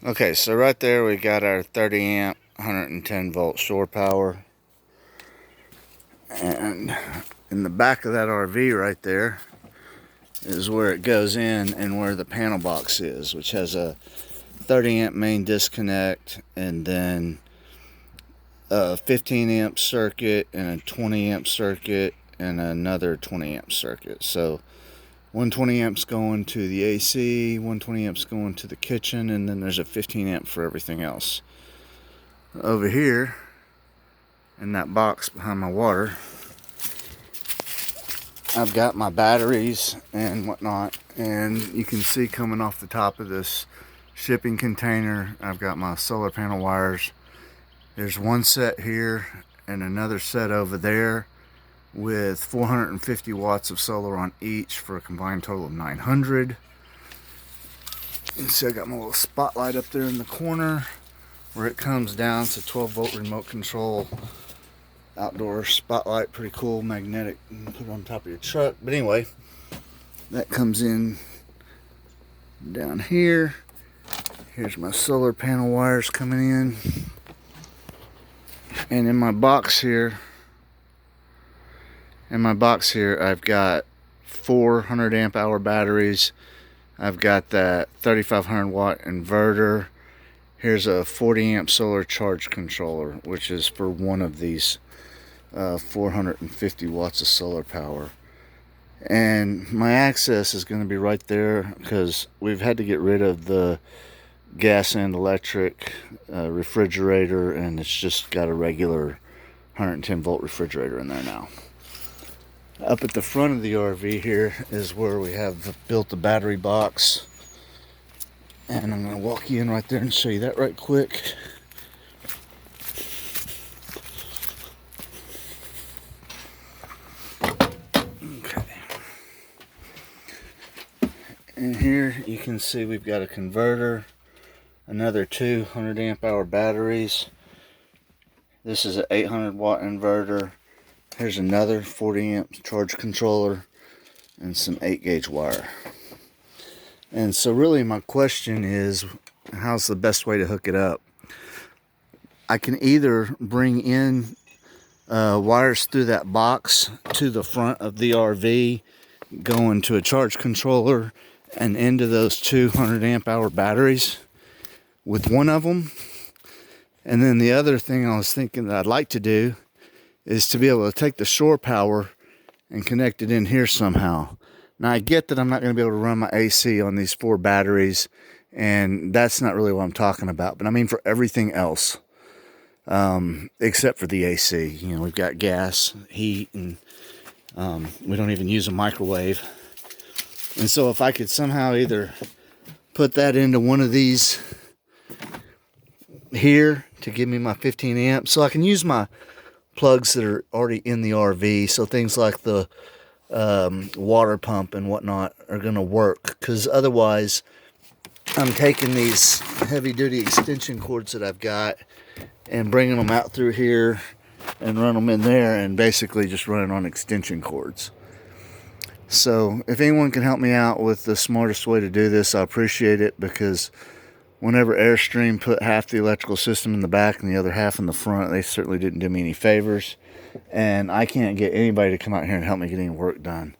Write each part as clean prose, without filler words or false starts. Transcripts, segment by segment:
Okay, so right there we got our 30 amp 110 volt shore power, and in the back of that RV right there is where it goes in and where the panel box is, which has a 30 amp main disconnect and then a 15 amp circuit and a 20 amp circuit and another 20 amp circuit. So 120 amps going to the AC, 120 amps going to the kitchen, and then there's a 15 amp for everything else. Over here in that box behind my water, I've got my batteries and whatnot, and you can see coming off the top of this shipping container, I've got my solar panel wires. There's one set here and another set over there with 450 watts of solar on each for a combined total of 900. And so I got my little spotlight up there in the corner where it comes down. It's a 12 volt remote control outdoor spotlight, pretty cool, magnetic. You can put it on top of your truck. But anyway, that comes in down here. Here's my solar panel wires coming in. And in my box here, I've got 400 amp hour batteries. I've got that 3500 watt inverter. Here's a 40 amp solar charge controller, which is for one of these 450 watts of solar power. And my access is going to be right there because we've had to get rid of the gas and electric refrigerator, and it's just got a regular 110 volt refrigerator in there now. Up at the front of the RV here is where we have built the battery box, and I'm going to walk you in right there and show you that right quick. Okay. And here you can see we've got a converter, another 200 amp hour batteries. This is an 800 watt inverter. Here's another 40 amp charge controller and some 8 gauge wire. And so really my question is, how's the best way to hook it up? I can either bring in wires through that box to the front of the RV, going to a charge controller and into those 200 amp hour batteries with one of them. And then the other thing I was thinking that I'd like to do is to be able to take the shore power and connect it in here somehow. Now I get that I'm not going to be able to run my AC on these 4 batteries, and that's not really what I'm talking about. But I mean for everything else, except for the AC. You know, we've got gas, heat, and we don't even use a microwave. And so if I could somehow either put that into one of these here to give me my 15 amps, so I can use my plugs that are already in the RV, so things like the water pump and whatnot are going to work, because otherwise I'm taking these heavy duty extension cords that I've got and bringing them out through here and run them in there, and basically just running on extension cords. So if anyone can help me out with the smartest way to do this, I appreciate it, because whenever Airstream put half the electrical system in the back and the other half in the front, they certainly didn't do me any favors. And I can't get anybody to come out here and help me get any work done.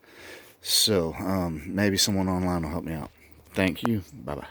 So maybe someone online will help me out. Thank you. Bye-bye.